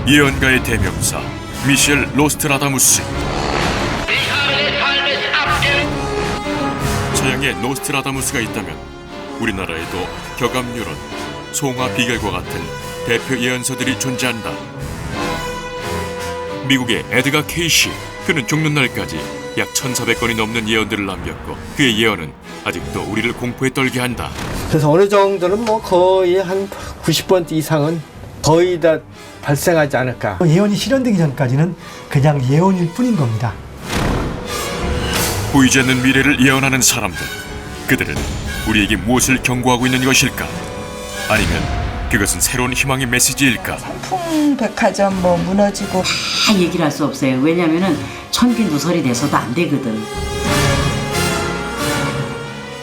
예언가의 대명사 미셸 노스트라다무스. 서양에 노스트라다무스가 있다면 우리나라에도 격암유론, 송화 비결과 같은 대표 예언서들이 존재한다. 미국의 에드가 케이시, 그는 죽는 날까지 약 1,400건이 넘는 예언들을 남겼고 그의 예언은 아직도 우리를 공포에 떨게 한다. 그래서 어느 정도는 뭐 거의 한 90% 이상은 거의 다 발생하지 않을까. 예언이 실현되기 전까지는 그냥 예언일 뿐인 겁니다. 보이지 않는 미래를 예언하는 사람들, 그들은 우리에게 무엇을 경고하고 있는 것일까? 아니면 그것은 새로운 희망의 메시지일까? 풍백화점 뭐 무너지고 다 얘기를 할 수 없어요. 왜냐면은 천기 누설이 돼서도 안 되거든.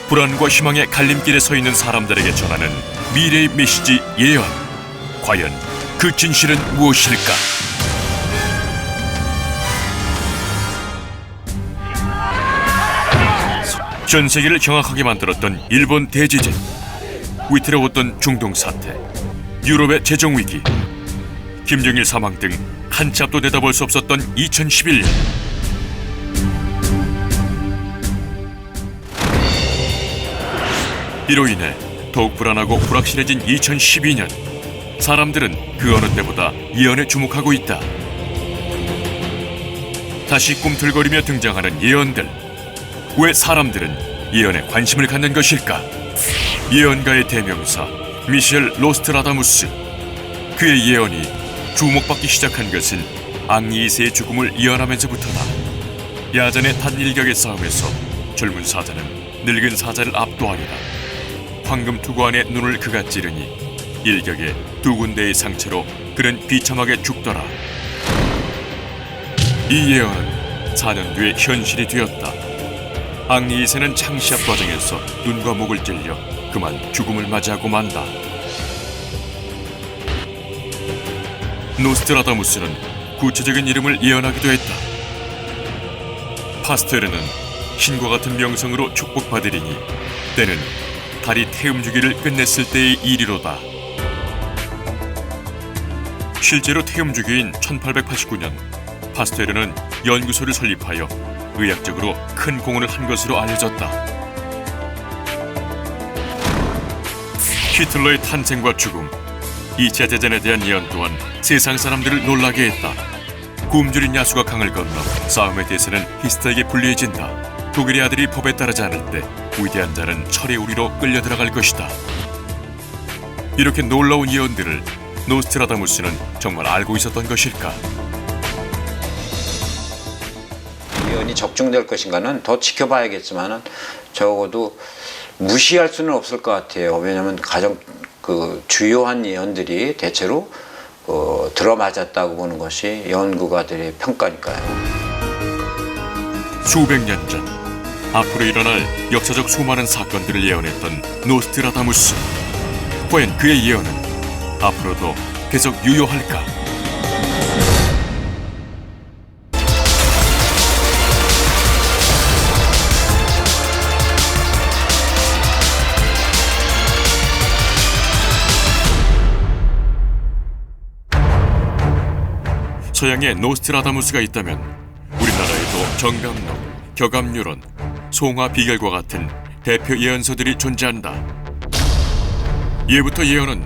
불안과 희망의 갈림길에 서 있는 사람들에게 전하는 미래의 메시지 예언. 과연 그 진실은 무엇일까? 전 세계를 경악하게 만들었던 일본 대지진, 위태로웠던 중동 사태, 유럽의 재정 위기, 김정일 사망 등 한 치 앞도 내다볼 수 없었던 2011년. 이로 인해 더욱 불안하고 불확실해진 2012년. 사람들은 그 어느 때보다 예언에 주목하고 있다. 다시 꿈틀거리며 등장하는 예언들. 왜 사람들은 예언에 관심을 갖는 것일까? 예언가의 대명사 미셸 노스트라다무스. 그의 예언이 주목받기 시작한 것은 앙리 2세의 죽음을 예언하면서부터다. 야전의 단일격의 싸움에서 젊은 사자는 늙은 사자를 압도하니라. 황금 투구 안에 눈을 그가 찌르니 일격에 두 군데의 상처로 그는 비참하게 죽더라. 이 예언은 4년 뒤에 현실이 되었다. 앙리 2세는 창시합 과정에서 눈과 목을 찔려 그만 죽음을 맞이하고 만다. 노스트라다무스는 구체적인 이름을 예언하기도 했다. 파스테르는 신과 같은 명성으로 축복받으리니 때는 달이 태음 주기를 끝냈을 때의 일이로다. 실제로 태음 주기인 1889년 파스테르는 연구소를 설립하여 의학적으로 큰 공헌을 한 것으로 알려졌다. 히틀러의 탄생과 죽음, 2차 대전에 대한 예언 또한 세상 사람들을 놀라게 했다. 굶주린 야수가 강을 건너 싸움의 대세는 히스터에게 불리해진다. 독일의 아들이 법에 따르지 않을 때 위대한 자는 철의 우리로 끌려 들어갈 것이다. 이렇게 놀라운 예언들을 노스트라다무스는 정말 알고 있었던 것일까? 예언이 적중될 것인가는 더 지켜봐야겠지만은 적어도 무시할 수는 없을 것 같아요. 왜냐하면 가장 주요한 예언들이 대체로 들어맞았다고 보는 것이 연구가들의 평가니까요. 수백 년 전 앞으로 일어날 역사적 수많은 사건들을 예언했던 노스트라다무스. 과연 그의 예언은 앞으로도 계속 유효할까? 서양에 노스트라다무스가 있다면 우리나라에도 정감록, 격암유론, 송화 비결과 같은 대표 예언서들이 존재한다. 예부터 예언은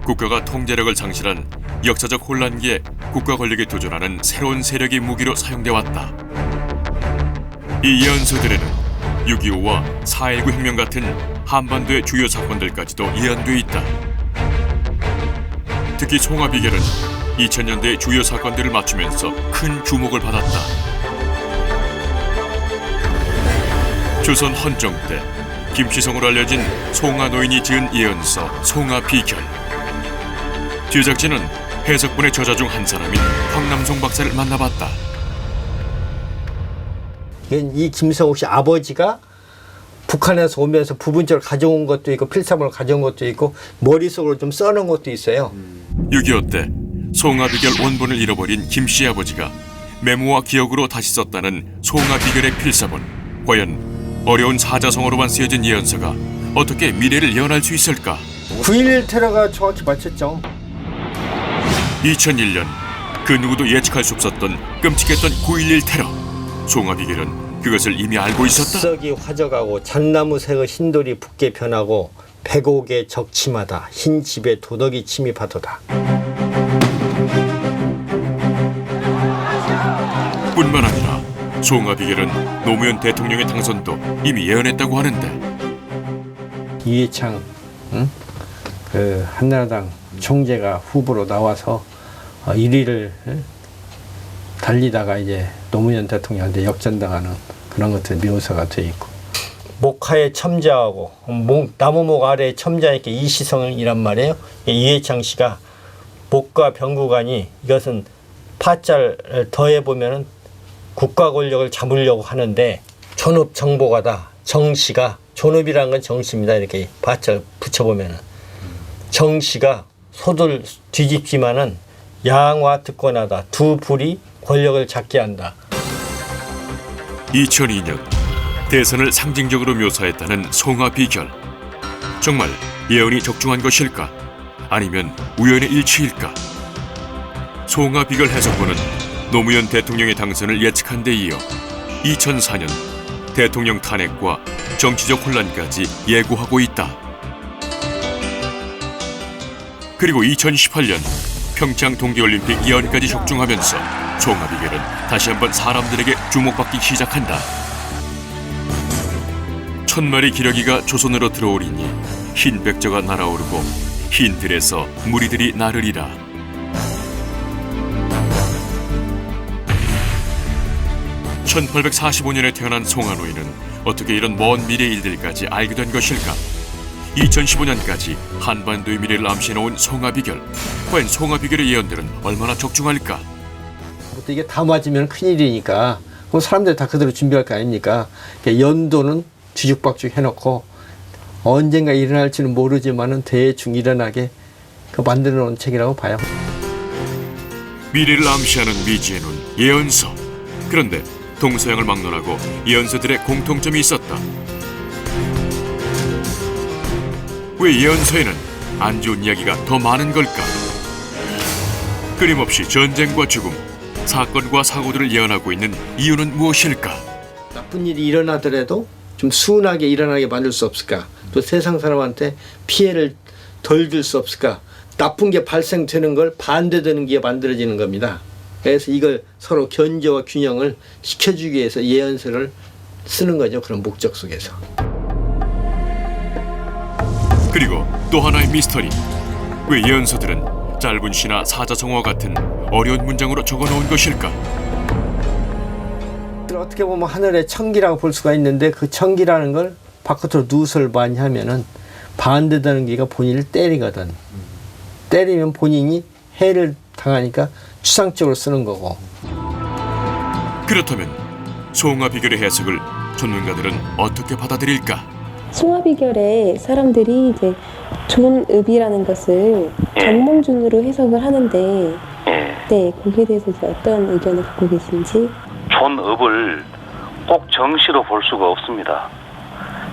국가가 통제력을 상실한 역사적 혼란기에 국가 권력에 도전하는 새로운 세력의 무기로 사용돼 왔다. 이 예언서들에는 6.25와 4.19 혁명 같은 한반도의 주요 사건들까지도 예언돼 있다. 특히 송화 비결은 2000년대의 주요 사건들을 맞추면서 큰 주목을 받았다. 조선 헌정 때 김시성으로 알려진 송하 노인이 지은 예언서 송하 비결. 제작진은 해석본의 저자 중 한 사람인 황남송 박사를 만나봤다. 이 김성욱 씨 아버지가 북한에서 오면서 부분적으로 가져온 것도 있고 필사본을 가져온 것도 있고 머릿속으로 좀 써놓은 것도 있어요. 6.25 때 송하 비결 원본을 잃어버린 김 씨 아버지가 메모와 기억으로 다시 썼다는 송하 비결의 필사본. 과연 어려운 사자성어로만 쓰여진 예언서가 어떻게 미래를 예언할 수 있을까? 9.11 테러가 정확히 맞췄죠. 2001년 그 누구도 예측할 수 없었던 끔찍했던 9.11 테러. 송화비결은 그것을 이미 알고 있었다. 썩이 화져가고 잣나무 새의 흰돌이 붉게 변하고 백옥의 적침하다 흰 집에 도덕이 침입하도다. 뿐만 아니라 송화비결은 노무현 대통령의 당선도 이미 예언했다고 하는데 이해창 그 한나라당 총재가 후보로 나와서 1위를 달리다가 이제 노무현 대통령한테 역전당하는 그런 것들 묘사가 돼 있고, 목하에 첨자하고 나무목 아래에 첨자니까 이시성이란 말이에요. 이해창 씨가 목과 병구간이 이것은 파자를 더해 보면은 국가 권력을 잡으려고 하는데 존업 정보가다. 정씨가 존업이라는 건 정씨입니다. 이렇게 파자를 붙여보면은 정씨가 소들 뒤집지만은 양화 특권하다. 두 불이 권력을 잡게 한다. 2002년 대선을 상징적으로 묘사했다는 송화비결. 정말 예언이 적중한 것일까? 아니면 우연의 일치일까? 송화비결 해석본은 노무현 대통령의 당선을 예측한 데 이어 2004년 대통령 탄핵과 정치적 혼란까지 예고하고 있다. 그리고 2018년 평창 동계올림픽 예언까지 적중하면서 송화비결은 다시 한번 사람들에게 주목받기 시작한다. 1000마리 기러기가 조선으로 들어오리니 흰 백저가 날아오르고 흰 들에서 무리들이 나르리라. (1845년에) 태어난 송환호인은 어떻게 이런 먼 미래 일들까지 알게 된 것일까? 2015년까지 한반도의 미래를 암시해놓은 송화비결. 과연 송화비결의 예언들은 얼마나 적중할까? 이게 다 맞으면 큰일이니까 그럼 사람들이 다 그대로 준비할 거 아닙니까? 연도는 뒤죽박죽 해놓고 언젠가 일어날지는 모르지만은 대충 일어나게 그 만들어 놓은 책이라고 봐요. 미래를 암시하는 미지의 눈, 예언서. 그런데 동서양을 막론하고 예언서들의 공통점이 있었다. 왜 예언서에는 안 좋은 이야기가 더 많은 걸까? 끊임없이 전쟁과 죽음, 사건과 사고들을 예언하고 있는 이유는 무엇일까? 나쁜 일이 일어나더라도 좀 순하게 일어나게 만들 수 없을까? 또 세상 사람한테 피해를 덜 줄 수 없을까? 나쁜 게 발생되는 걸 반대되는 게 만들어지는 겁니다. 그래서 이걸 서로 견제와 균형을 시켜주기 위해서 예언서를 쓰는 거죠. 그런 목적 속에서. 그리고 또 하나의 미스터리. 왜 예언서들은 짧은 시나 사자성어와 같은 어려운 문장으로 적어놓은 것일까? 어떻게 보면 하늘의 청기라고 볼 수가 있는데 그 청기라는 걸 바깥으로 누설 많이 하면은 반대되는 게가 본인을 때리거든. 때리면 본인이 해를 당하니까 추상적으로 쓰는 거고. 그렇다면 송화비결의 해석을 전문가들은 어떻게 받아들일까? 송화비결에 사람들이 이제 존업이라는 것을 정몽준으로 해석을 하는데, 네, 거기에 대해서 이제 어떤 의견을 갖고 계신지. 존업을 꼭 정시로 볼 수가 없습니다.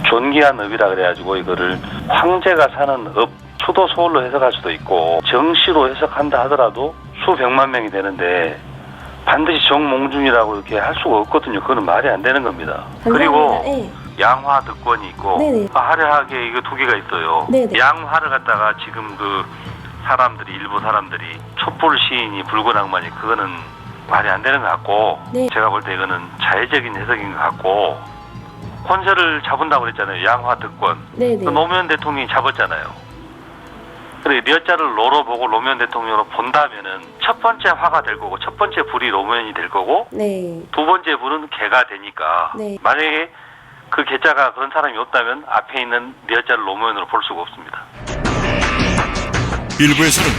존귀한 업이라 그래가지고 이거를 황제가 사는 업, 수도 서울로 해석할 수도 있고 정시로 해석한다 하더라도 수백만 명이 되는데 반드시 정몽준이라고 이렇게 할 수가 없거든요. 그거는 말이 안 되는 겁니다. 그리고 네. 양화 득권이 있고 네네. 화려하게 이거 두 개가 있어요. 네네. 양화를 갖다가 지금 그 사람들이 일부 사람들이 촛불 시인이 붉은 악마니 그거는 말이 안 되는 것 같고, 네. 제가 볼 때 이거는 자의적인 해석인 것 같고, 권세를 잡은다고 그랬잖아요. 양화 득권. 네네. 그 노무현 대통령이 잡았잖아요. 그리고 리어자를 로로 보고 노무현 대통령으로 본다면은 첫 번째 화가 될 거고 첫 번째 불이 노무현이 될 거고, 네. 두 번째 불은 개가 되니까, 네. 만약에 그 개자가 그런 사람이 없다면 앞에 있는 리어자를 노무현으로 볼 수가 없습니다. 일부에서는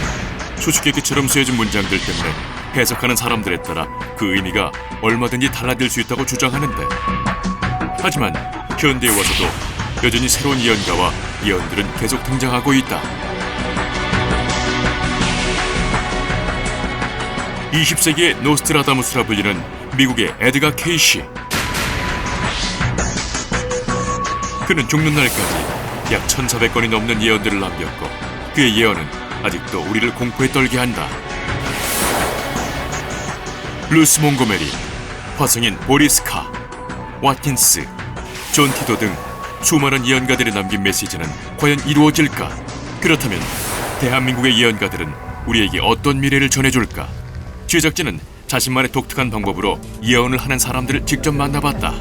수수께끼처럼 쓰여진 문장들 때문에 해석하는 사람들에 따라 그 의미가 얼마든지 달라질 수 있다고 주장하는데, 하지만 현대에 와서도 여전히 새로운 예언가와 예언들은 계속 등장하고 있다. 20세기의 노스트라다무스라 불리는 미국의 에드가 케이시. 그는 죽는 날까지 약 1400건이 넘는 예언들을 남겼고 그의 예언은 아직도 우리를 공포에 떨게 한다. 루스 몽고메리, 화성인 보리스 카, 와킨스, 존 티도 등 수많은 예언가들이 남긴 메시지는 과연 이루어질까? 그렇다면 대한민국의 예언가들은 우리에게 어떤 미래를 전해줄까? 제작진은 자신만의 독특한 방법으로 예언을 하는 사람들을 직접 만나봤다.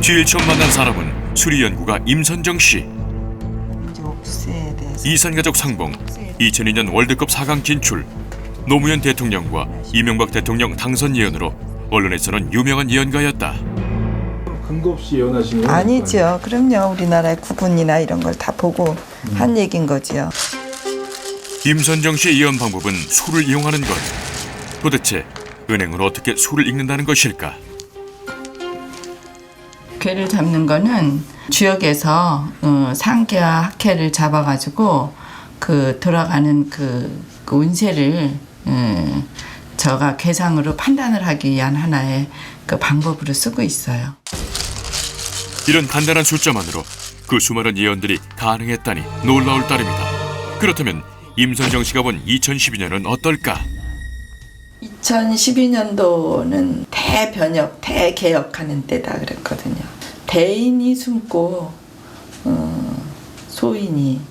제일 처음 만난 사람은 수리연구가 임선정 씨. 옥수에 대해서 이산가족 상봉, 2002년 월드컵 4강 진출, 노무현 대통령과 이명박 대통령 당선 예언으로 언론에서는 유명한 예언가였다. 근거 없이 예언하신 건 아니죠. 그럼요. 우리나라의 구분이나 이런 걸 다 보고 한 얘기인 거지요. 임선정 씨의 예언 방법은 수를 이용하는 것. 도대체 은행은 어떻게 수를 읽는다는 것일까? 괴를 잡는 거는 주역에서 상계와 학회를 잡아가지고 그 돌아가는 그 운세를 저가 괴상으로 판단을 하기 위한 하나의 그 방법으로 쓰고 있어요. 이런 간단한 숫자만으로 그 수많은 예언들이 가능했다니 놀라울 따름이다. 그렇다면 임선정 씨가 본 2012년은 어떨까? 2012년도는 대변혁, 대개혁하는 때다 그랬거든요. 대인이 숨고 소인이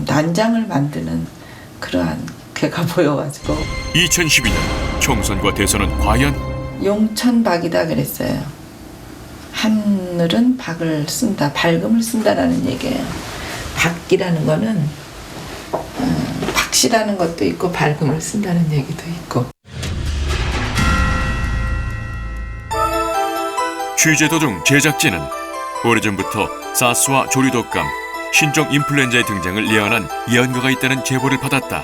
난장을 만드는 그러한 괴가 보여가지고 2012년 총선과 대선은 과연? 용천박이다 그랬어요. 하늘은 박을 쓴다, 밝음을 쓴다라는 얘기예요. 박이라는 거는 박씨라는 것도 있고 밝음을 쓴다는 얘기도 있고. 취재 도중 제작진은 오래전부터 사스와 조류독감, 신종 인플루엔자의 등장을 예언한 예언가가 있다는 제보를 받았다.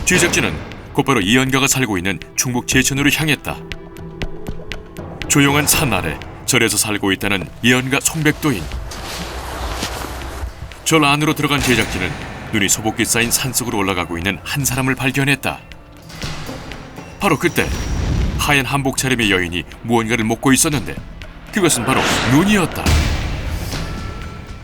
제작진은 곧바로 예언가가 살고 있는 충북 제천으로 향했다. 조용한 산 아래 절에서 살고 있다는 예언가 송백도인. 절 안으로 들어간 제작진은 눈이 소복히 쌓인 산속으로 올라가고 있는 한 사람을 발견했다. 바로 그때 하얀 한복 차림의 여인이 무언가를 먹고 있었는데 그것은 바로 눈이었다.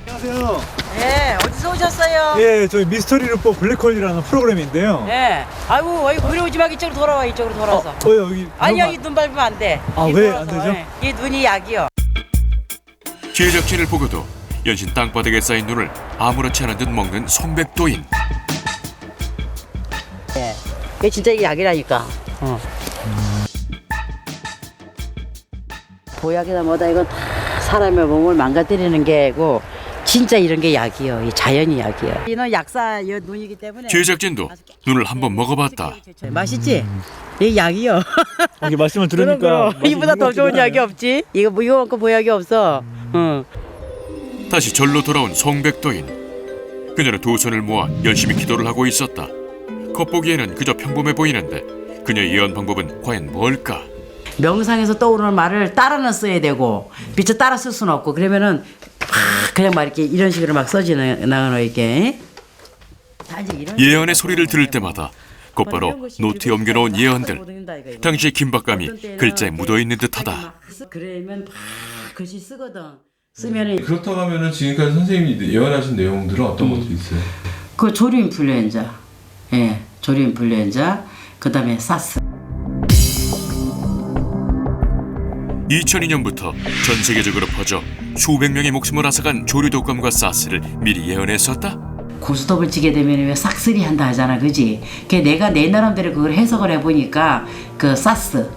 안녕하세요. 네, 어디서 오셨어요? 예, 저희 미스터리 루퍼 블랙홀이라는 프로그램인데요. 네. 아이고, 여기 그리 오지 마. 이쪽으로 돌아와, 이쪽으로 돌아서. 여기. 아니야, 이 눈 밟으면 안 돼. 아, 이 왜 돌아서, 안 되죠? 네. 이 눈이 약이요. 제작진을 보고도 연신 땅바닥에 쌓인 눈을 아무렇지 않은 듯 먹는 송백도인. 네. 이게 진짜 이게 약이라니까. 보약이다 뭐다 이건 다 사람의 몸을 망가뜨리는 게고 진짜 이런 게 약이요. 이 자연이 약이요. 이는 약사 눈이기 때문에. 제작진도 눈을 한번 먹어봤다. 맛있지? 이게 약이요. 이게 말씀을 들으니까 그럼. 이보다 더 좋은 약이 없지? 이거만큼 보약이 없어. 다시 절로 돌아온 송백도인. 그녀는 두 손을 모아 열심히 기도를 하고 있었다. 겉보기에는 그저 평범해 보이는데 그녀의 예언 방법은 과연 뭘까? 명상에서 떠오르는 말을 따라는 써야 되고 빛을 따라 쓸 수는 없고 그러면은 그냥 막 이렇게 이런 식으로 막 써지나가노 이게. 예언의 소리를 들을 때마다 곧바로 노트에 옮겨놓은 예언들. 당시의 긴박감이 글자에 묻어있는 듯하다. 그러면 막 글씨 쓰거든. 쓰면은 그렇다고 하면은 지금까지 선생님이 예언하신 내용들은 어떤 것들이 있어요? 그 조류 인플루엔자, 예, 조류 인플루엔자, 그다음에 사스. 2002년부터 전 세계적으로 퍼져 수백 명의 목숨을 앗아간 조류 독감과 사스를 미리 예언했었다. 고스톱을 치게 되면 왜 싹쓸이 한다 하잖아, 그지? 그 내가 내 나름대로 그걸 해석을 해보니까 그 사스.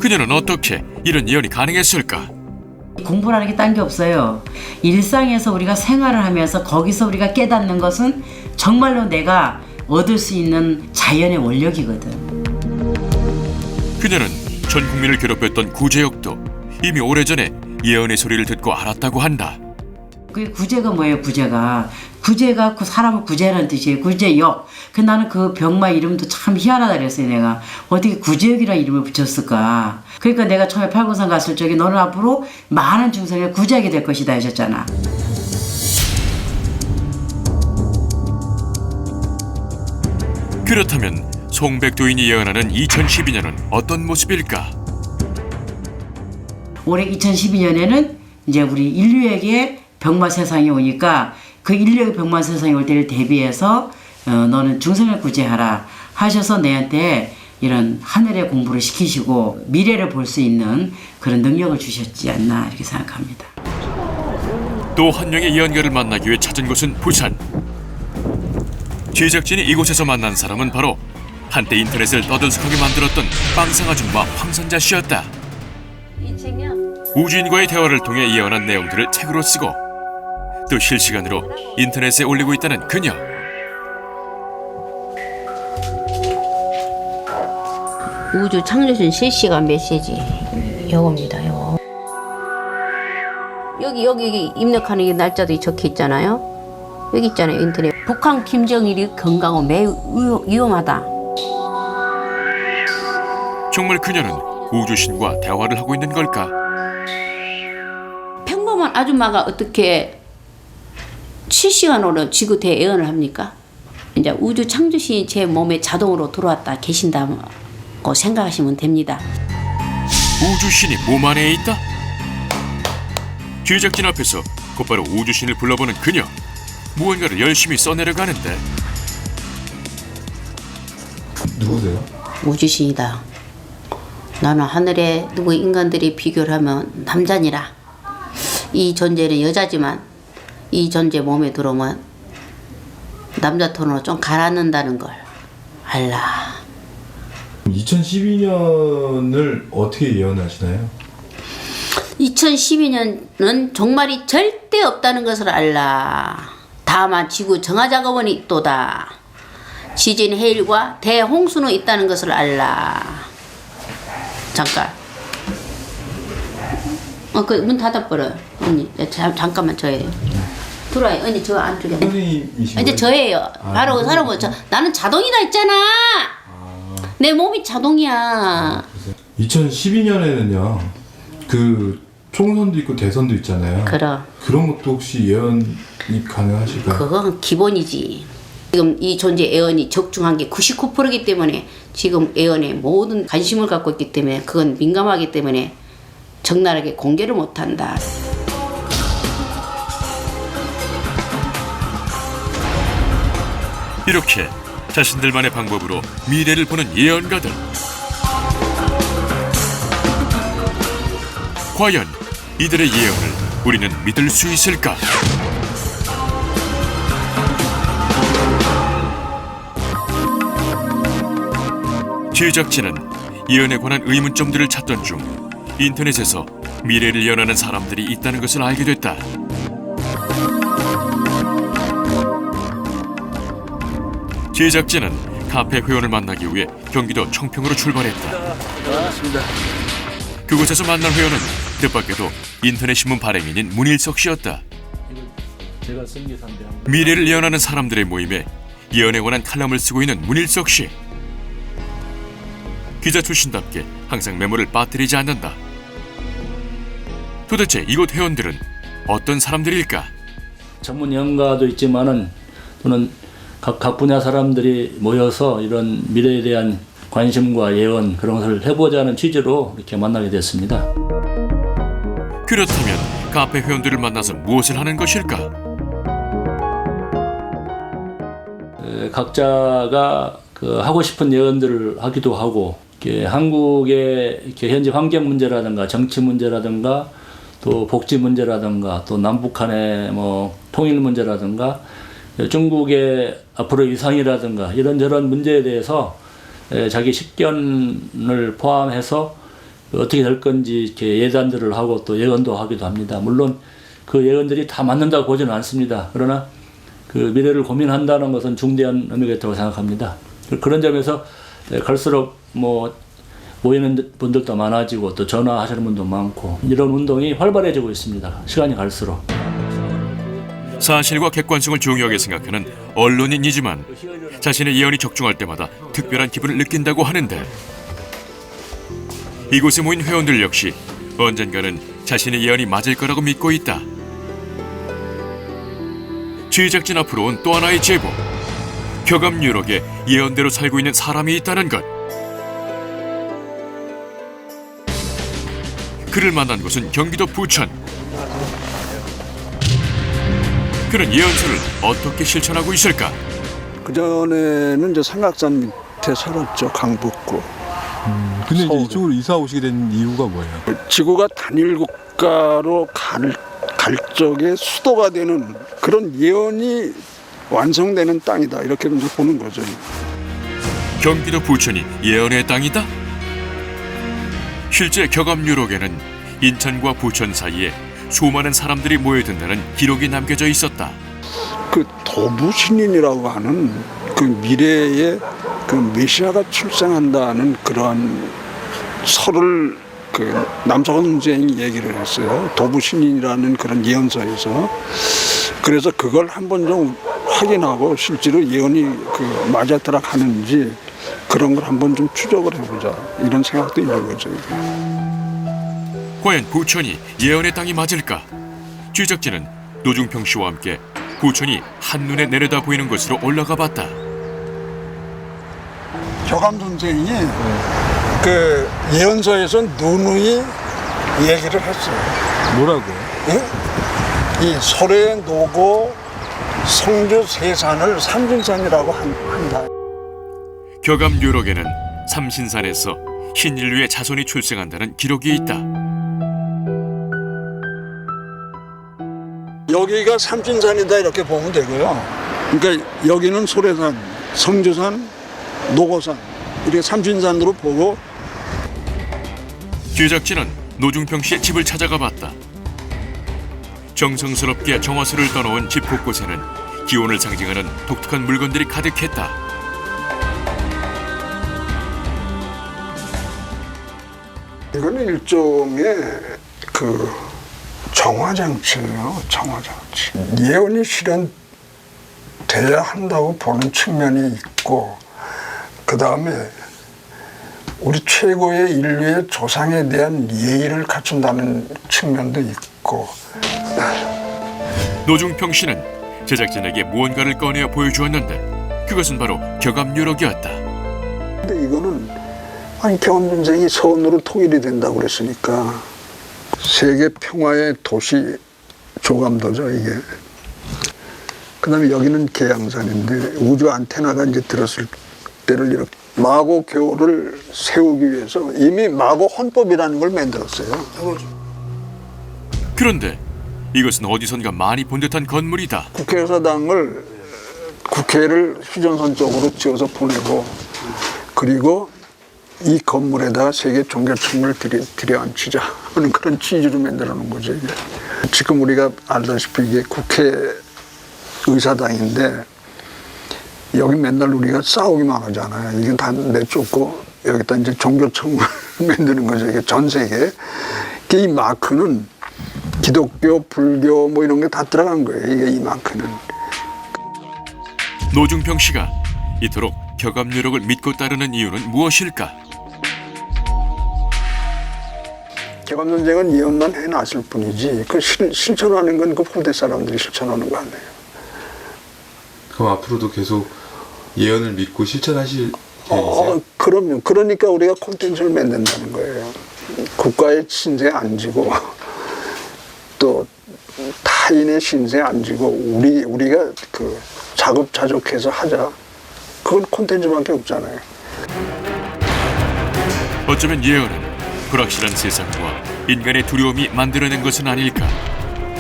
그녀는 어떻게 이런 예언이 가능했을까? 공부라는 게 딴 게 없어요. 일상에서 우리가 생활을 하면서 거기서 우리가 깨닫는 것은 정말로 내가 얻을 수 있는 자연의 원력이거든. 그녀는 전 국민을 괴롭혔던 구제역도 이미 오래전에 예언의 소리를 듣고 알았다고 한다. 그게 구제가 뭐예요, 구제가? 구제가 그 사람을 구제하는 뜻이에요. 구제역. 그 나는 그 병마 이름도 참 희한하다 그랬어요, 내가. 어떻게 구제역이라는 이름을 붙였을까? 그러니까 내가 처음에 팔공산 갔을 적에 너는 앞으로 많은 중생을 구제하게 될 것이다 하셨잖아. 그렇다면 송백도인이 예언하는 2012년은 어떤 모습일까? 올해 2012년에는 이제 우리 인류에게 병마 세상이 오니까 그 인류의 병마 세상이 올 때를 대비해서 너는 중생을 구제하라 하셔서 내한테 이런 하늘의 공부를 시키시고 미래를 볼 수 있는 그런 능력을 주셨지 않나 이렇게 생각합니다. 또 한 명의 예언가를 만나기 위해 찾은 곳은 부산. 제작진이 이곳에서 만난 사람은 바로 한때 인터넷을 떠들썩하게 만들었던 빵상 아줌마 황선자 씨였다. 우주인과의 대화를 통해 예언한 내용들을 책으로 쓰고 또 실시간으로 인터넷에 올리고 있다는 그녀. 우주 창조신 실시간 메시지 요겁니다. 요거. 여기 입력하는 게 날짜도 적혀 있잖아요. 여기 있잖아요. 인터넷. 북한 김정일이 건강은 매우 위험하다. 정말 그녀는 우주신과 대화를 하고 있는 걸까? 평범한 아줌마가 어떻게 실시간으로 지구 대예언을 합니까? 이제 우주 창조신이 제 몸에 자동으로 들어왔다 계신다고 생각하시면 됩니다. 우주신이 몸 안에 있다? 제작진 앞에서 곧바로 우주신을 불러보는 그녀. 무언가를 열심히 써내려가는데. 누구세요? 우주신이다. 나는 하늘에 누구 인간들이 비교를 하면 남자니라. 이 존재는 여자지만 이 존재 몸에 들어오면 남자 톤으로 좀 가라앉는다는 걸 알라. 2012년을 어떻게 예언하시나요? 2012년은 종말이 절대 없다는 것을 알라. 다만 지구 정화작업원이 있도다. 지진 해일과 대홍수는 있다는 것을 알라. 잠깐. 그 문 닫아버려. 언니, 잠깐만 저예요. 들어와요. 언니 저 안쪽에. 선생님이신 이제 저예요. 바로 그 사람은 나는 자동이다 했잖아. 내 몸이 자동이야. 2012년에는요. 그 총선도 있고 대선도 있잖아요. 그런 것도 혹시 예언이 가능하실까요? 그건 기본이지. 지금 이 존재 예언이 적중한 게 99%이기 때문에 지금 예언에 모든 관심을 갖고 있기 때문에 그건 민감하기 때문에 적나라하게 공개를 못한다. 이렇게 자신들만의 방법으로 미래를 보는 예언가들. 과연 이들의 예언을 우리는 믿을 수 있을까? 제작진은 예언에 관한 의문점들을 찾던 중 인터넷에서 미래를 예언하는 사람들이 있다는 것을 알게 됐다. 제작진은 카페 회원을 만나기 위해 경기도 청평으로 출발했다. 그곳에서 만난 회원은 뜻밖에도 인터넷 신문 발행인인 문일석 씨였다. 미래를 예언하는 사람들의 모임에 예언에 관한 칼럼을 쓰고 있는 문일석 씨. 기자 출신답게 항상 메모를 빠뜨리지 않는다. 도대체 이곳 회원들은 어떤 사람들일까? 전문 예언가도 있지만은 또는 각 분야 사람들이 모여서 이런 미래에 대한 관심과 예언 그런 것을 해보자는 취지로 이렇게 만나게 됐습니다. 그렇다면 카페 회원들을 만나서 무엇을 하는 것일까? 각자가 하고 싶은 예언들을 하기도 하고 한국의 현재 환경 문제라든가 정치 문제라든가 또 복지 문제라든가 또 남북한의 통일 문제라든가 중국의 앞으로의 위상이라든가 이런저런 문제에 대해서 자기 식견을 포함해서 어떻게 될 건지 이렇게 예단들을 하고 또 예언도 하기도 합니다. 물론 그 예언들이 다 맞는다고 보지는 않습니다. 그러나 그 미래를 고민한다는 것은 중대한 의미가 있다고 생각합니다. 그런 점에서 갈수록 모이는 분들도 많아지고 또 전화하시는 분도 많고 이런 운동이 활발해지고 있습니다. 시간이 갈수록. 사실과 객관성을 중요하게 생각하는 언론인이지만 자신의 예언이 적중할 때마다 특별한 기분을 느낀다고 하는데 이곳에 모인 회원들 역시 언젠가는 자신의 예언이 맞을 거라고 믿고 있다. 제작진 앞으로 온 또 하나의 제보. 격암유록에 예언대로 살고 있는 사람이 있다는 것. 그를 만난 곳은 경기도 부천. 그는 예언서를 어떻게 실천하고 있을까? 그전에는 저 삼각산 밑에 살았죠. 강북구. 근데 이제 서울에. 이쪽으로 이사 오시게 된 이유가 뭐예요? 지구가 단일 국가로 갈 적에 수도가 되는 그런 예언이 완성되는 땅이다. 이렇게 이제 보는 거죠. 경기도 부천이 예언의 땅이다? 실제 격암유록에는 인천과 부천 사이에 수많은 사람들이 모여든다는 기록이 남겨져 있었다. 그 도부신인이라고 하는 그 미래에 그 메시아가 출생한다는 그러한 설을 그 남서강 선생이 얘기를 했어요. 도부신인이라는 그런 예언서에서. 그래서 그걸 한번 좀 확인하고 실제로 예언이 그 맞았더라 하는지 그런 걸 한번 좀 추적을 해보자. 이런 생각도 있는 거죠. 과연 부천이 예언의 땅이 맞을까? 취적진은 노중평 씨와 함께 부천이 한눈에 내려다 보이는 곳으로 올라가 봤다. 교감 선생이 그 예언서에서 누누이 얘기를 했어요. 뭐라고요? 예? 이 소래 노고 성주 세산을 삼진산이라고 한다. 격암유록에는 삼신산에서 신인류의 자손이 출생한다는 기록이 있다. 여기가 삼진산이다 이렇게 보면 되고요. 그러니까 여기는 소래산, 성주산, 노고산 이렇게 삼진산으로 보고. 제작진은 노중평 씨의 집을 찾아가 봤다. 정성스럽게 정화수를 떠놓은 집 곳곳에는 기원을 상징하는 독특한 물건들이 가득했다. 이거는 일종의 그 정화장치예요. 정화장치. 예언이 실현돼야 한다고 보는 측면이 있고, 그 다음에 우리 최고의 인류의 조상에 대한 예의를 갖춘다는 측면도 있고. 노중평 씨는 제작진에게 무언가를 꺼내어 보여주었는데 그것은 바로 격암유록이었다. 근데 이거는 교감 선생이 서원으로 통일이 된다고 그랬으니까 세계 평화의 도시 조감도죠, 이게. 그 다음에 여기는 계양산인데 우주 안테나가 이제 들었을 때를 이렇게 마고교를 세우기 위해서 이미 마고 헌법이라는 걸 만들었어요. 그런데 이것은 어디선가 많이 본 듯한 건물이다. 국회의사당을 국회를 휴전선 쪽으로 지어서 보내고, 그리고 이 건물에다가 세계 종교청을 들여앉히자 하는 그런 취지로 만들어 놓은 거죠. 이게. 지금 우리가 알다시피 이게 국회의사당인데 여기 맨날 우리가 싸우기만 하잖아요. 이게 다 내쫓고 여기다 이제 종교청을 만드는 거죠. 이게 전 세계. 이 마크는 기독교, 불교 뭐 이런 게 다 들어간 거예요. 이게 이 마크는. 노중평 씨가 이토록 격암유록을 믿고 따르는 이유는 무엇일까? 교감 선생은 예언만 해놨을 뿐이지 그 실천하는 건 그 후대 사람들이 실천하는 거 아니에요. 그럼 앞으로도 계속 예언을 믿고 실천하실 계획이세요? 그럼요. 그러니까 우리가 콘텐츠를 만든다는 거예요. 국가의 신세에 안 지고 또 타인의 신세에 안 지고 우리가 그 자급자족해서 하자. 그건 콘텐츠밖에 없잖아요. 어쩌면 예언은 불확실한 세상과 인간의 두려움이 만들어낸 것은 아닐까.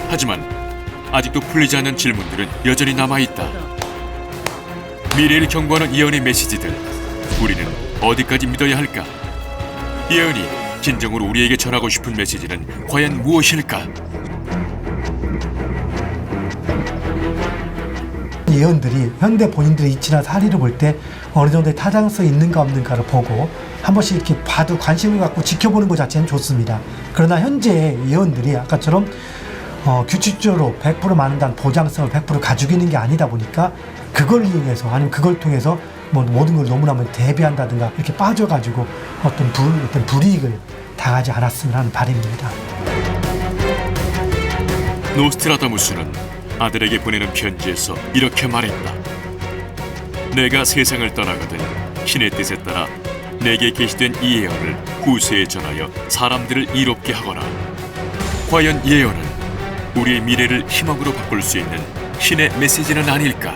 하지만 아직도 풀리지 않는 질문들은 여전히 남아있다. 미래를 경고하는 예언의 메시지들, 우리는 어디까지 믿어야 할까? 예언이 진정으로 우리에게 전하고 싶은 메시지는 과연 무엇일까? 예언들이 현대 본인들의 이치나 사리를 볼 때 어느 정도의 타당성이 있는가 없는가를 보고 한 번씩 이렇게 봐도 관심을 갖고 지켜보는 것 자체는 좋습니다. 그러나 현재 예언들이 아까처럼 규칙적으로 100% 맞는다는 보장성을 100% 가지고 있는 게 아니다 보니까 그걸 이용해서 아니면 그걸 통해서 뭐 모든 걸 너무나 대비한다든가 이렇게 빠져가지고 어떤 불이익을 당하지 않았으면 하는 바람입니다. 노스트라다무스는 아들에게 보내는 편지에서 이렇게 말했다. 내가 세상을 떠나거든 신의 뜻에 따라 내게 계시된 이 예언을 후세에 전하여 사람들을 이롭게 하거라. 과연 예언은 우리의 미래를 희망으로 바꿀 수 있는 신의 메시지는 아닐까?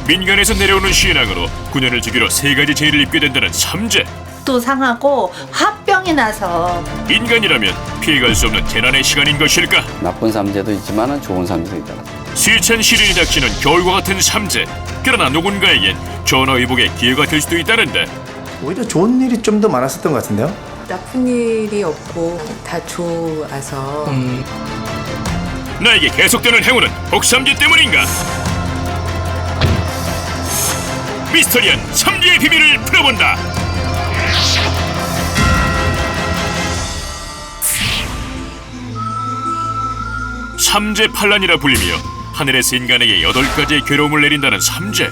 민간에서 내려오는 신앙으로 9년을 주기로 3가지 죄를 입게 된다는 삼재. 또 상하고 화병이 나서 인간이라면 피해갈 수 없는 재난의 시간인 것일까? 나쁜 삼재도 있지만 좋은 삼재도 있다. 스위찬 시련이 닥치는 겨울과 같은 삼재. 그러나 누군가에겐 전화위복의 기회가 될 수도 있다는데 오히려 좋은 일이 좀 더 많았었던 것 같은데요? 나쁜 일이 없고 다 좋아서 나에게 계속되는 행운은 복삼재 때문인가? 미스터리한 삼재의 비밀을 풀어본다. 삼재 판란이라 불리며 하늘에서 인간에게 8가지의 괴로움을 내린다는 삼재.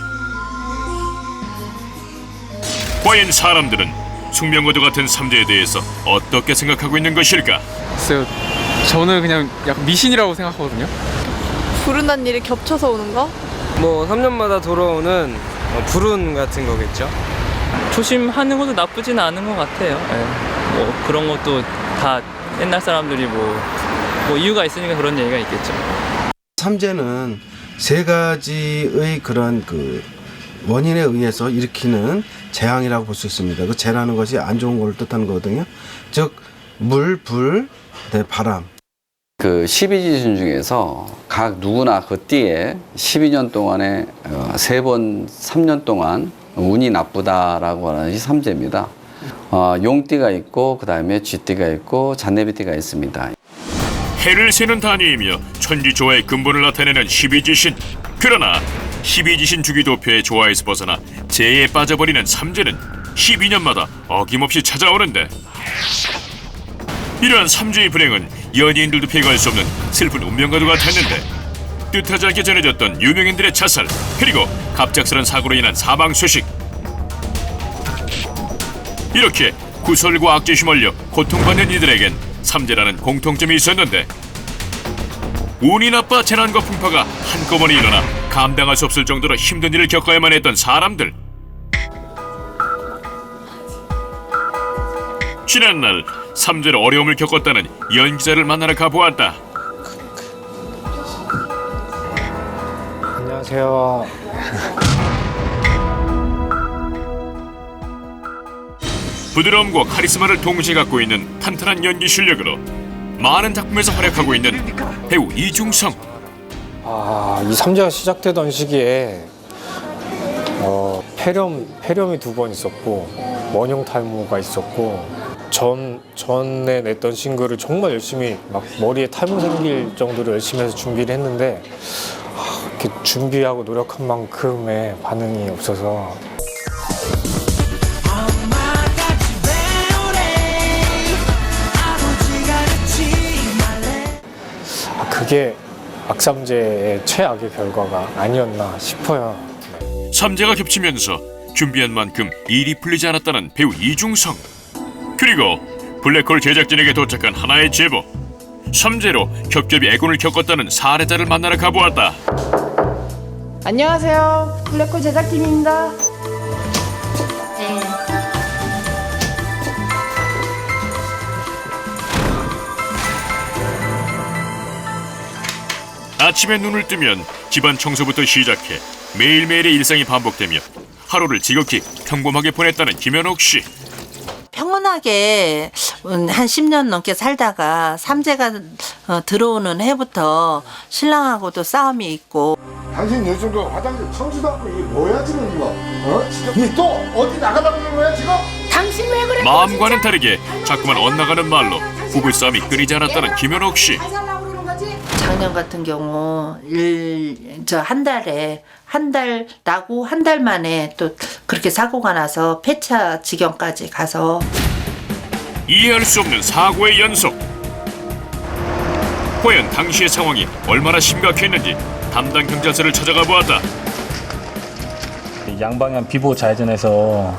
과연 사람들은 숙명과도 같은 삼재에 대해서 어떻게 생각하고 있는 것일까? 글쎄요, 저는 그냥 약간 미신이라고 생각하거든요. 불운한 일이 겹쳐서 오는 거? 뭐 3년마다 돌아오는 불운 같은 거겠죠. 조심하는 것도 나쁘진 않은 것 같아요. 네. 뭐 그런 것도 다 옛날 사람들이 뭐 이유가 있으니까 그런 얘기가 있겠죠. 삼재는 3가지의 그런 그 원인에 의해서 일으키는 재앙이라고 볼 수 있습니다. 그 재라는 것이 안 좋은 걸 뜻하는 거거든요. 즉 물, 불, 바람. 그 12지신 중에서 각 누구나 그 띠에 12년 동안에 3번 3년 동안 운이 나쁘다라고 하는 것이 삼재입니다. 용띠가 있고 그 다음에 쥐띠가 있고 잔네비띠가 있습니다. 해를 세는 단위이며 천지조화의 근본을 나타내는 12지신. 그러나 12지신 주기도표의 조화에서 벗어나 재해에 빠져버리는 삼재는 12년마다 어김없이 찾아오는데 이러한 삼재의 불행은 연예인들도 피해갈 수 없는 슬픈 운명과도 같았는데 뜻하지 않게 전해졌던 유명인들의 자살 그리고 갑작스런 사고로 인한 사망 소식. 이렇게 구설과 악재에 휘말려 고통받는 이들에겐 삼재라는 공통점이 있었는데 운이 나빠 재난과 풍파가 한꺼번에 일어나 감당할 수 없을 정도로 힘든 일을 겪어야만 했던 사람들. 지난날 삼재로 어려움을 겪었다는 연기자를 만나러 가보았다. 안녕하세요. 부드러움과 카리스마를 동시에 갖고 있는 탄탄한 연기 실력으로 많은 작품에서 활약하고 있는 배우 이중성. 이 삼재가 시작되던 시기에 폐렴이 2번 있었고 원형 탈모가 있었고 전에 냈던 싱글을 정말 열심히 막 머리에 탈모 생길 정도로 열심히 해서 준비를 했는데 이렇게 준비하고 노력한 만큼의 반응이 없어서 그게 악삼재의 최악의 결과가 아니었나 싶어요. 삼재가 겹치면서 준비한 만큼 일이 풀리지 않았다는 배우 이중성. 그리고 블랙홀 제작진에게 도착한 하나의 제보. 삼재로 겹겹이 애곤을 겪었다는 사례자를 만나러 가보았다. 안녕하세요. 블랙홀 제작팀입니다. 아침에 눈을 뜨면 집안 청소부터 시작해 매일매일의 일상이 반복되며 하루를 지극히 평범하게 보냈다는 김현옥 씨. 평온하게 한 10년 넘게 살다가 삼재가 들어오는 해부터 신랑하고도 싸움이 있고. 당신 요즘도 화장실 청소도 않고 이게 뭐야 지금 이거? 니 또 어디 나가다 보는 거야 지금? 당신 왜 그래? 마음과는 다르게 자꾸만 엇나가는 말로 부부싸움이 끊이지 않았다는 김현옥 씨. 작년 같은 경우 한 달 나고 한 달 만에 또 그렇게 사고가 나서 폐차 지경까지 가서 이해할 수 없는 사고의 연속. 과연 당시의 상황이 얼마나 심각했는지 담당 경찰서를 찾아가 보았다. 양방향 비보 좌회전에서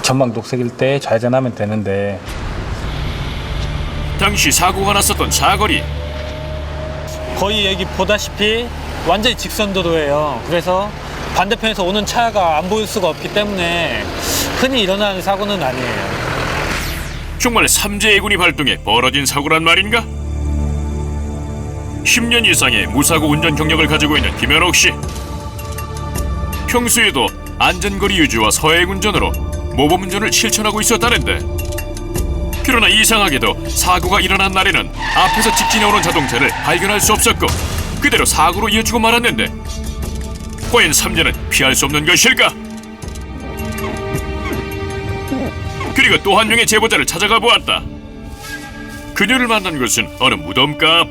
전방 녹색일 때 좌회전하면 되는데 당시 사고가 났었던 사거리. 거의 여기 보다시피 완전히 직선도로예요. 그래서 반대편에서 오는 차가 안 보일 수가 없기 때문에 흔히 일어나는 사고는 아니에요. 정말 삼재 애군이 발동해 벌어진 사고란 말인가? 10년 이상의 무사고 운전 경력을 가지고 있는 김현옥 씨. 평소에도 안전거리 유지와 서행 운전으로 모범 운전을 실천하고 있었다는데, 그러나 이상하게도 사고가 일어난 날에는 앞에서 직진해 오는 자동차를 발견할 수 없었고 그대로 사고로 이어지고 말았는데, 과연 삼재는 피할 수 없는 것일까? 그리고 또 한 명의 제보자를 찾아가 보았다. 그녀를 만난 곳은 어느 무덤가.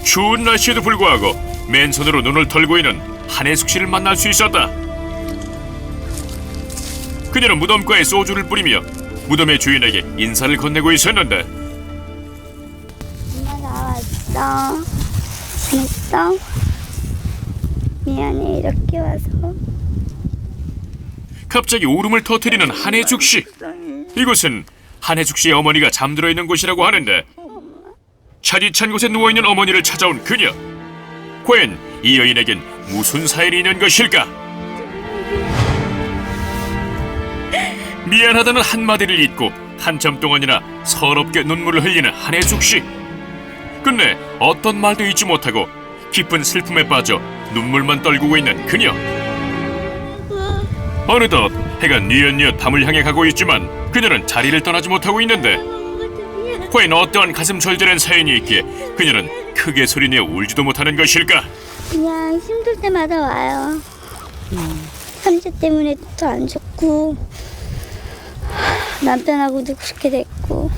추운 날씨에도 불구하고 맨손으로 눈을 털고 있는 한혜숙 씨를 만날 수 있었다. 그녀는 무덤가에 소주를 뿌리며 무덤의 주인에게 인사를 건네고 있었는데, 엄마 나왔어. 재밌어? 미안해 이렇게 와서. 갑자기 울음을 터뜨리는 한혜숙 씨. 이곳은 한혜숙 씨의 어머니가 잠들어 있는 곳이라고 하는데, 차디찬 곳에 누워있는 어머니를 찾아온 그녀. 과연 이 여인에겐 무슨 사연이 있는 것일까? 미안하다는 한마디를 잊고 한참 동안이나 서럽게 눈물을 흘리는 한혜숙 씨. 끝내 어떤 말도 잊지 못하고 깊은 슬픔에 빠져 눈물만 떨구고 있는 그녀. 어느덧 해가 뉘엿뉘엿 밤을 향해 가고 있지만 그녀는 자리를 떠나지 못하고 있는데, 과연 어떠한 가슴 절절한 사연이 있기에 그녀는 크게 소리내어 울지도 못하는 것일까? 그냥 힘들 때마다 와요. 삼재 때문에 더 안 좋고 남편하고도 그렇게 됐고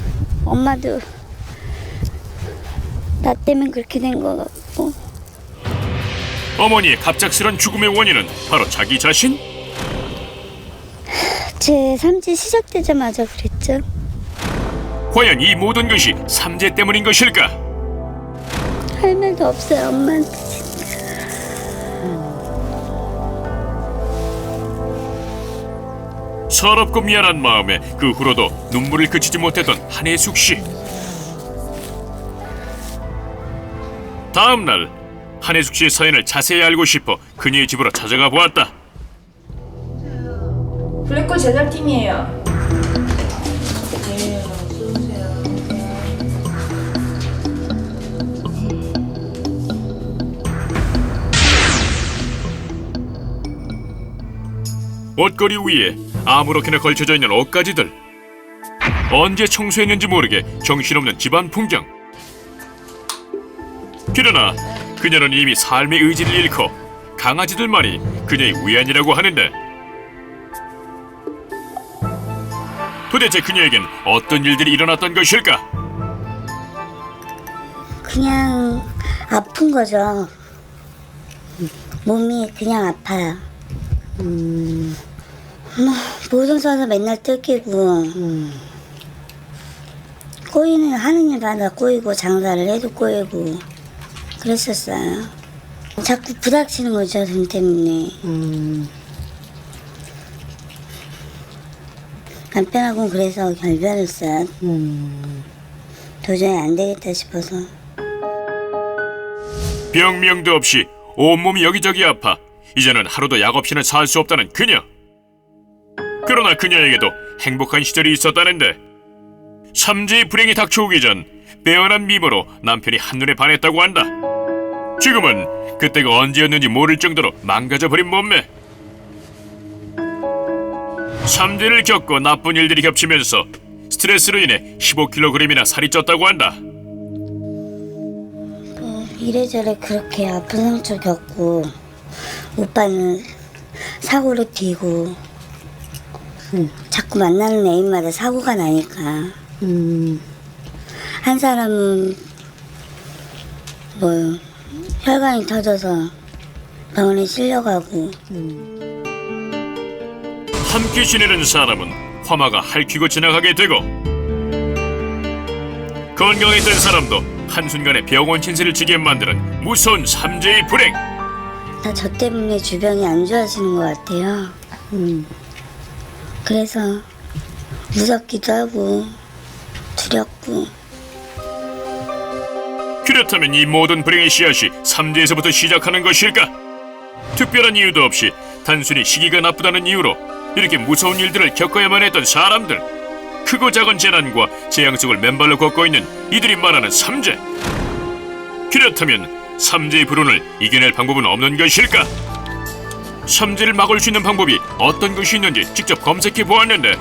엄마도 나 때문에 그렇게 된 것 같고. 어머니의 갑작스런 죽음의 원인은 바로 자기 자신? 제 삼재 시작되자마자 그랬죠. 과연 이 모든 것이 삼재 때문인 것일까? 할 말도 없어요 엄마한테. 서럽고 미안한 마음에 그 후로도 눈물을 그치지 못했던 한혜숙 씨. 다음 날 한혜숙 씨의 사연을 자세히 알고 싶어 그녀의 집으로 찾아가 보았다. 블랙홀 제작팀이에요. 옷걸이 위에 아무렇게나 걸쳐져 있는 옷가지들. 언제 청소했는지 모르게 정신없는 집안 풍경. 그러나 그녀는 이미 삶의 의지를 잃고 강아지들만이 그녀의 위안이라고 하는데, 도대체 그녀에겐 어떤 일들이 일어났던 것일까? 그냥 아픈 거죠. 몸이 그냥 아파요. 모든 서서 맨날 뜯기고 꼬이는 하는 일마다 꼬이고 장사를 해도 꼬이고 그랬었어요. 자꾸 부닥치는 거죠 돈 때문에. 남편하고는 그래서 결별했어요. 도저히 안 되겠다 싶어서. 병명도 없이 온몸이 여기저기 아파 이제는 하루도 약 없이는 살 수 없다는 그녀. 그러나 그녀에게도 행복한 시절이 있었다는데, 삼재의 불행이 닥쳐오기 전 빼어난 미모로 남편이 한눈에 반했다고 한다. 지금은 그때가 언제였는지 모를 정도로 망가져버린 몸매. 삼재를 겪고 나쁜 일들이 겹치면서 스트레스로 인해 15kg이나 살이 쪘다고 한다. 이래저래 그렇게 아픈 상처 겪고 오빠는 사고를 튀고 자꾸 만나는 애인마다 사고가 나니까 한 사람은 뭐 혈관이 터져서 병원에 실려가고, 함께 지내는 사람은 화마가 핥히고 지나가게 되고, 건강했던 사람도 한순간에 병원 신세를 지게 만드는 무서운 삼재의 불행. 다 저 때문에 주변이 안 좋아지는 것 같아요. 그래서 무섭기도 하고 두렵고. 그렇다면 이 모든 불행의 씨앗이 삼재에서부터 시작하는 것일까? 특별한 이유도 없이 단순히 시기가 나쁘다는 이유로 이렇게 무서운 일들을 겪어야만 했던 사람들. 크고 작은 재난과 재앙 속을 맨발로 걷고 있는 이들이 말하는 삼재. 그렇다면 삼재의 불운을 이겨낼 방법은 없는 것일까? 삼재를 막을 수 있는 방법이 어떤 것이 있는지 직접 검색해 보았는데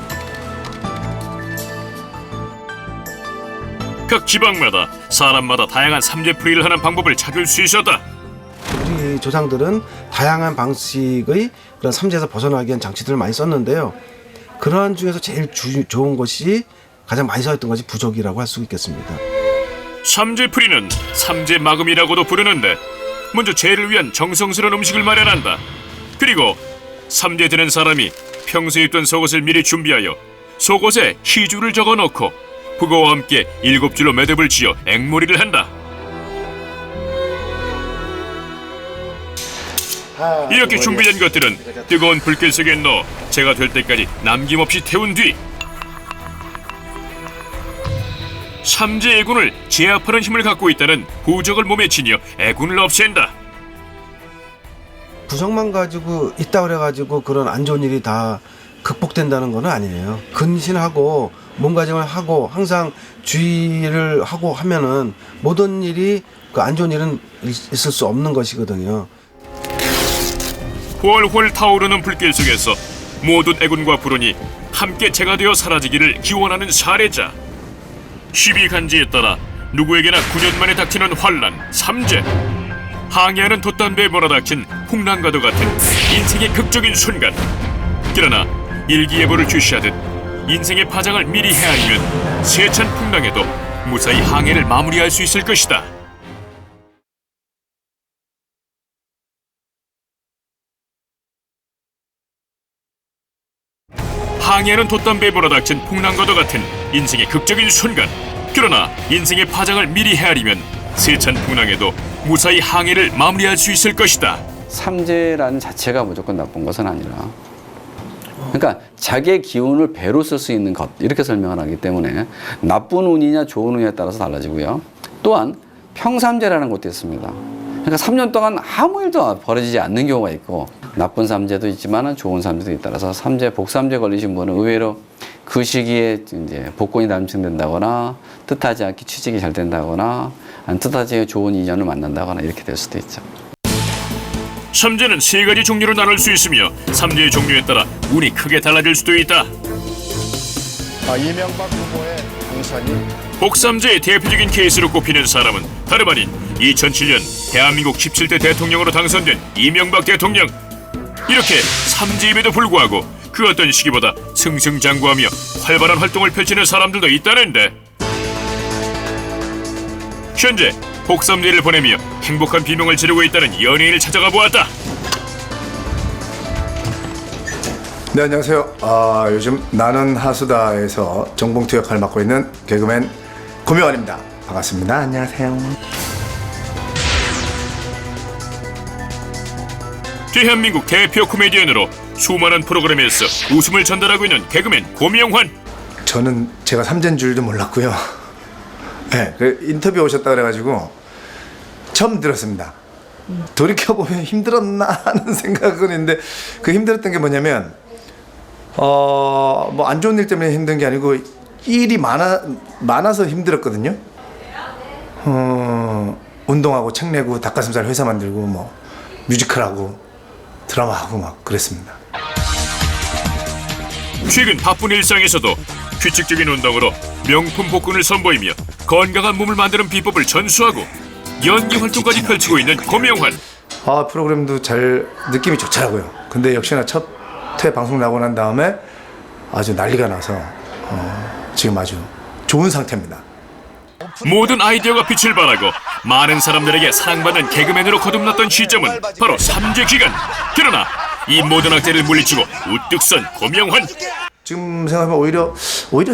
각 지방마다 사람마다 다양한 삼재풀이를 하는 방법을 찾을 수 있었다. 우리 조상들은 다양한 방식의 그런 삼재에서 벗어나기 위한 장치들을 많이 썼는데요. 그러한 중에서 제일 좋은 것이 가장 많이 사용했던 것이 부적이라고 할 수 있겠습니다. 삼재풀이는 삼재막음이라고도 부르는데 먼저 재를 위한 정성스러운 음식을 마련한다. 그리고 삼재 드는 사람이 평소에 입던 속옷을 미리 준비하여 속옷에 희주를 적어놓고 북어와 함께 7줄로 매듭을 지어 앵무리를 한다. 이렇게 준비된 것들은 뜨거운 불길 속에 넣어 재가 될 때까지 남김없이 태운 뒤 삼재 애군을 제압하는 힘을 갖고 있다는 부적을 몸에 지녀 애군을 없앤다. 부적만 가지고 있다 그래가지고 그런 안 좋은 일이 다 극복된다는 건 아니에요. 근신하고 몸가짐을 하고 항상 주의를 하고 하면은 모든 일이 그 안 좋은 일은 있을 수 없는 것이거든요. 훨훨 타오르는 불길 속에서 모든 애군과 불운이 함께 재가 되어 사라지기를 기원하는 사례자. 12간지에 따라 누구에게나 9년 만에 닥치는 환란, 삼재. 항해하는 돛담배에 몰아닥친 풍랑과도 같은 인생의 극적인 순간. 그러나 일기예보를 주시하듯 인생의 파장을 미리 헤아리면 세찬 풍랑에도 무사히 항해를 마무리할 수 있을 것이다. 항해하는 돛담배에 몰아닥친 풍랑과도 같은 인생의 극적인 순간. 그러나 인생의 파장을 미리 헤아리면 세찬 풍랑에도 무사히 항해를 마무리할 수 있을 것이다. 삼재라는 자체가 무조건 나쁜 것은 아니라, 그러니까 자기의 기운을 배로 쓸 수 있는 것, 이렇게 설명을 하기 때문에 나쁜 운이냐 좋은 운이냐에 따라서 달라지고요. 또한 평삼재라는 것도 있습니다. 그러니까 3년 동안 아무 일도 벌어지지 않는 경우가 있고, 나쁜 삼재도 있지만 좋은 삼재도 있다라서 삼재, 복삼재 걸리신 분은 의외로 그 시기에 이제 복권이 당첨된다거나 뜻하지 않게 취직이 잘 된다거나 아니면 뜻하지 않게 좋은 인연을 만난다거나 이렇게 될 수도 있죠. 삼재는 3가지 종류로 나눌 수 있으며 삼재의 종류에 따라 운이 크게 달라질 수도 있다. 이명박 후보의 당선이 복삼재의 대표적인 케이스로 꼽히는 사람은 다름 아닌 2007년 대한민국 17대 대통령으로 당선된 이명박 대통령. 이렇게 삼재임에도 불구하고 그 어떤 시기보다 승승장구하며 활발한 활동을 펼치는 사람들도 있다는데, 현재 복삼재를 보내며 행복한 비명을 지르고 있다는 연예인을 찾아가 보았다. 네, 안녕하세요. 요즘 나는 하수다에서 정봉투 역할을 맡고 있는 개그맨 고명환입니다. 반갑습니다. 안녕하세요. 대한민국 대표 코미디언으로 수많은 프로그램에서 웃음을 전달하고 있는 개그맨 고명환. 저는 제가 삼재인 줄도 몰랐고요. 네, 그 인터뷰 오셨다 그래가지고 처음 들었습니다. 돌이켜보면 힘들었나 하는 생각은 있는데, 그 힘들었던 게 뭐냐면 뭐 안 좋은 일 때문에 힘든 게 아니고 일이 많아서 힘들었거든요. 운동하고 책 내고 닭가슴살 회사 만들고 뭐 뮤지컬하고 드라마하고 막 그랬습니다. 최근 바쁜 일상에서도 규칙적인 운동으로 명품 복근을 선보이며 건강한 몸을 만드는 비법을 전수하고 연기 활동까지 펼치고 있는 고명환. 프로그램도 잘 느낌이 좋더라고요. 근데 역시나 첫 회 방송 나고 난 다음에 아주 난리가 나서 지금 아주 좋은 상태입니다. 모든 아이디어가 빛을 발하고 많은 사람들에게 사랑받는 개그맨으로 거듭났던 시점은 바로 삼재 기간. 그러나 이 모든 악재를 물리치고 우뚝 선 고명환. 지금 생각하면 오히려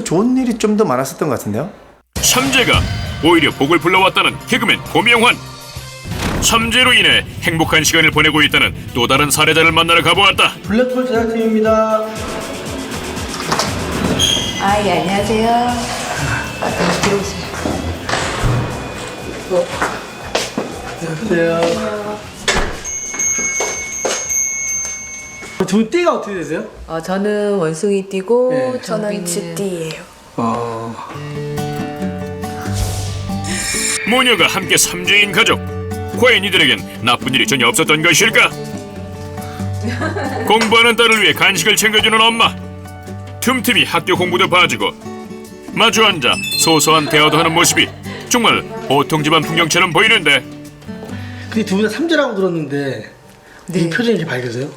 좋은 일이 좀 더 많았었던 것 같은데요. 삼재가 오히려 복을 불러왔다는 개그맨 고명환. 삼재로 인해 행복한 시간을 보내고 있다는 또 다른 사례자를 만나러 가보았다. 블랙홀 제작팀입니다. 예, 안녕하세요. 들어오세요. 안녕하세요. 두 띠가 어떻게 되세요? 저는 원숭이 띠고 네. 저는 쥐띠예요. 모녀가 함께 삼재인 가족. 과연 이들에겐 나쁜 일이 전혀 없었던 것일까? 공부하는 딸을 위해 간식을 챙겨주는 엄마. 틈틈이 학교 공부도 봐주고 마주 앉아 소소한 대화도 하는 모습이 정말 보통 집안 풍경처럼 보이는데. 근데 두 분 다 삼재라고 들었는데 이 표정이 이렇게 밝으세요?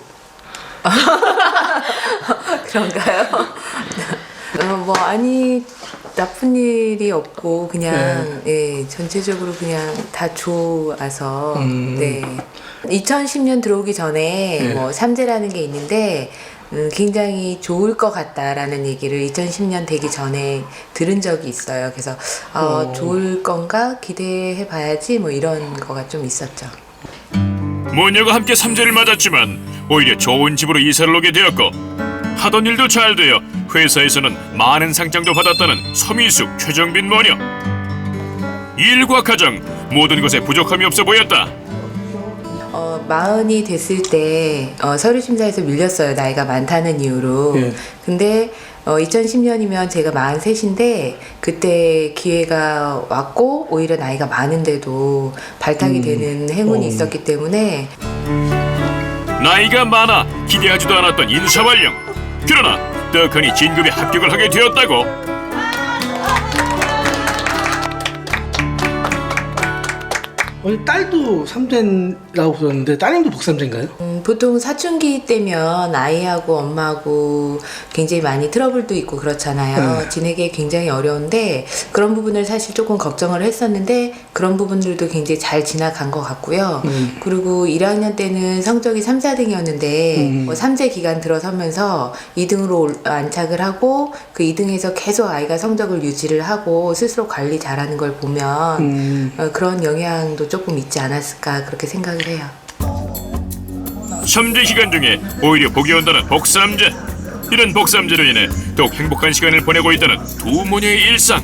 그런가요? 뭐 아니 나쁜 일이 없고 그냥 예, 전체적으로 그냥 다 좋아서 네. 2010년 들어오기 전에 뭐 삼재라는 게 있는데 굉장히 좋을 것 같다라는 얘기를 2010년 되기 전에 들은 적이 있어요. 그래서 좋을 건가 기대해 봐야지 뭐 이런 거가 좀 있었죠. 모녀가 함께 삼재를 맞았지만 오히려 좋은 집으로 이사를 오게 되었고 하던 일도 잘 되어 회사에서는 많은 상장도 받았다는 서미숙, 최정빈 모녀. 일과 가정 모든 것에 부족함이 없어 보였다. 40이 됐을 때 서류 심사에서 밀렸어요. 나이가 많다는 이유로. 근데 2010년이면 제가 43인데 그때 기회가 왔고 오히려 나이가 많은데도 발탁이 되는 행운이 있었기 때문에 나이가 많아 기대하지도 않았던 인사발령. 그러나 떡하니 진급에 합격을 하게 되었다고. 딸도 삼재라고 들었는데 따님도 복삼재인가요? 보통 사춘기 때면 아이하고 엄마하고 굉장히 많이 트러블도 있고 그렇잖아요. 지내기 굉장히 어려운데 그런 부분을 사실 조금 걱정을 했었는데 그런 부분들도 굉장히 잘 지나간 것 같고요. 그리고 1학년 때는 성적이 3, 4등이었는데 뭐 3재 기간 들어서면서 2등으로 안착을 하고 그 2등에서 계속 아이가 성적을 유지를 하고 스스로 관리 잘하는 걸 보면 그런 영향도 조금 있지 않았을까 그렇게 생각을 해요. 삼재 기간 중에 오히려 복이 온다는 복삼재. 이런 복삼재로 인해 더욱 행복한 시간을 보내고 있다는 두 모녀의 일상.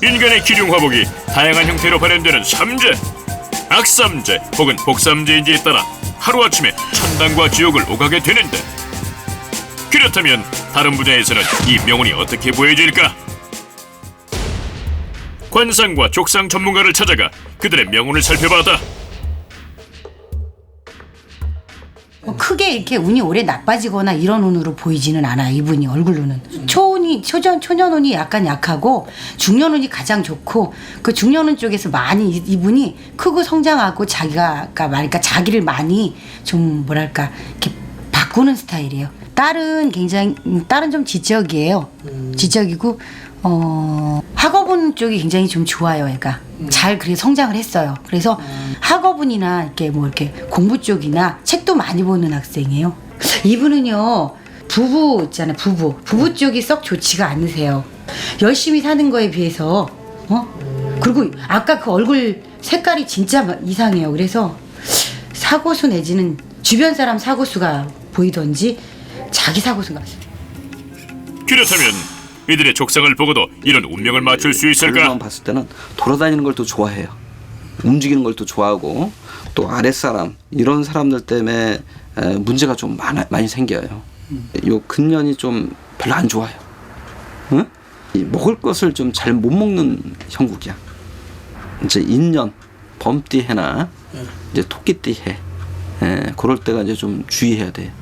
인간의 기륭화복이 다양한 형태로 발현되는 삼재. 악삼재 혹은 복삼재인지에 따라 하루아침에 천당과 지옥을 오가게 되는데, 그렇다면 다른 분야에서는 이 명운이 어떻게 보여질까? 관상과 족상 전문가를 찾아가 그들의 명운을 살펴봤다. 크게 이렇게 운이 오래 나빠지거나 이런 운으로 보이지는 않아요. 이분이 얼굴로는 초년운이 약간 약하고 중년운이 가장 좋고, 그 중년운 쪽에서 많이 이분이 크고 성장하고 그러니까 자기를 많이 좀 뭐랄까 이렇게 바꾸는 스타일이에요. 딸은 좀 지적이에요. 지적이고 학업운 쪽이 굉장히 좀 좋아요. 애가 잘 그래 성장을 했어요. 그래서 학업운이나 이렇게 공부 쪽이나 책도 많이 보는 학생이에요. 이분은요 부부 있잖아요. 부부 쪽이 썩 좋지가 않으세요. 열심히 사는 거에 비해서 그리고 아까 그 얼굴 색깔이 진짜 이상해요. 그래서 사고수 내지는 주변 사람 사고수가 보이던지 자기 사고수가 없어요. 그렇다면 이들의 족상을 보고도 이런 운명을 맞출 수 있을까? 봤을 때는 돌아다니는 걸 또 좋아해요. 움직이는 걸 또 좋아하고, 또 아랫사람 이런 사람들 때문에 문제가 좀 많이 생겨요. 요 근년이 좀 별로 안 좋아요. 응? 먹을 것을 좀 잘 못 먹는 형국이야. 이제 인년, 범띠해나 이제 토끼띠해, 그럴 때가 이제 좀 주의해야 돼.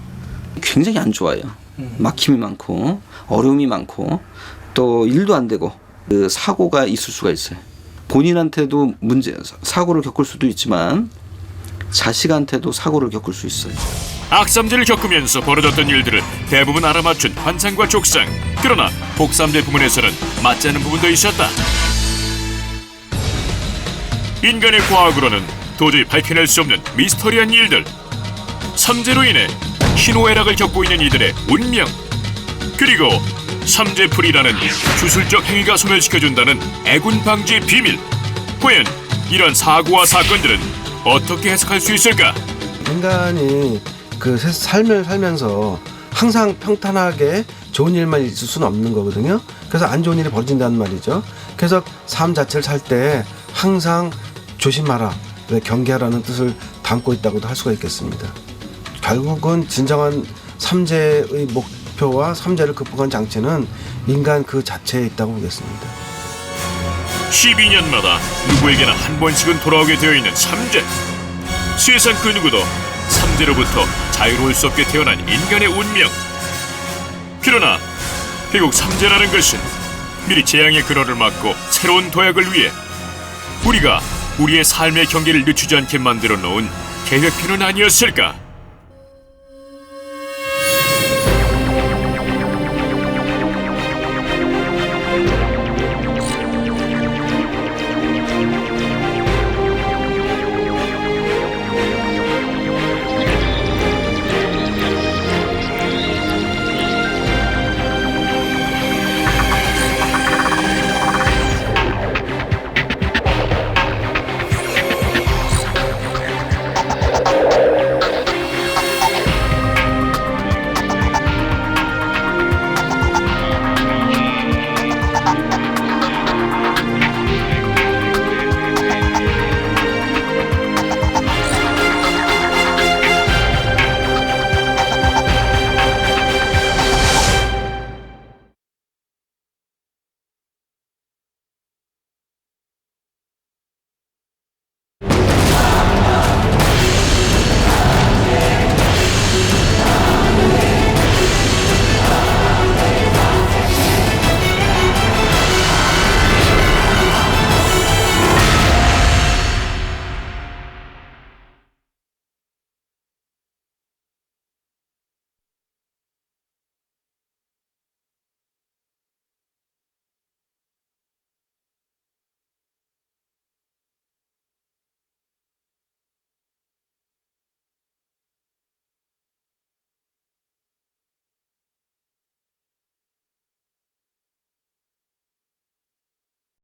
굉장히 안 좋아요. 막힘이 많고 어려움이 많고 또 일도 안 되고 그 사고가 있을 수가 있어요. 본인한테도 사고를 겪을 수도 있지만 자식한테도 사고를 겪을 수 있어요. 악삼재를 겪으면서 벌어졌던 일들을 대부분 알아맞춘 환상과 족상. 그러나 복삼재 부문에서는 맞지 않는 부분도 있었다. 인간의 과학으로는 도저히 밝혀낼 수 없는 미스터리한 일들. 삼재로 인해 희노애락을 겪고 있는 이들의 운명, 그리고 삼재풀이라는 주술적 행위가 소멸시켜준다는 애군 방지의 비밀. 과연 이런 사고와 사건들은 어떻게 해석할 수 있을까? 인간이 그 삶을 살면서 항상 평탄하게 좋은 일만 있을 수는 없는 거거든요. 그래서 안 좋은 일이 벌어진다는 말이죠. 그래서 삶 자체를 살 때 항상 조심하라, 경계하라는 뜻을 담고 있다고도 할 수가 있겠습니다. 결국은 진정한 삼재의 목표와 삼재를 극복한 장치는 인간 그 자체에 있다고 보겠습니다. 12년마다 누구에게나 한 번씩은 돌아오게 되어 있는 삼재. 세상 그 누구도 삼재로부터 자유로울 수 없게 태어난 인간의 운명. 그러나 결국 삼재라는 것은 미리 재앙의 근원을 막고 새로운 도약을 위해 우리가 우리의 삶의 경계를 늦추지 않게 만들어 놓은 계획표는 아니었을까?